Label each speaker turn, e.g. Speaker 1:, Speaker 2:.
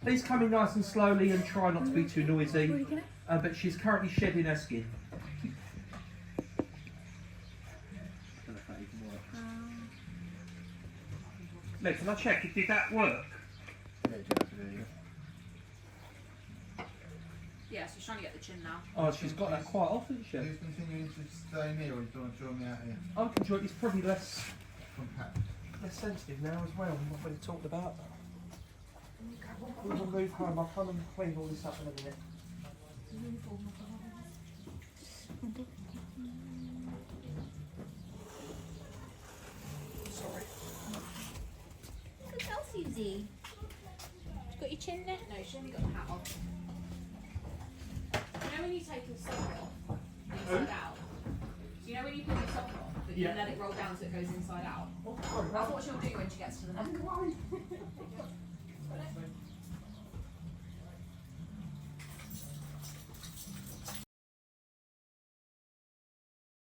Speaker 1: Please come in nice and slowly and try not to be too noisy. But she's currently shedding her skin. Meg, can I check? Did that work?
Speaker 2: Yeah, so she's trying to get the chin now.
Speaker 1: Oh, she's got that quite often, hasn't she?
Speaker 3: Are you continuing to stay here, or do you want to join me out here?
Speaker 1: I can join. It's probably less
Speaker 3: Compact.
Speaker 1: sensitive now as well. What we talked about. We'll move home. I'll come and clean all this up in a minute. Sorry.
Speaker 2: Good girl, Susie. You got your chin there? No, she only got the hat on. You know when you take your sock off inside out? So you know when you put your sock off, but you let it roll down so it goes inside out?
Speaker 1: Oh, sorry.
Speaker 2: That's what she'll do when she gets to the neck.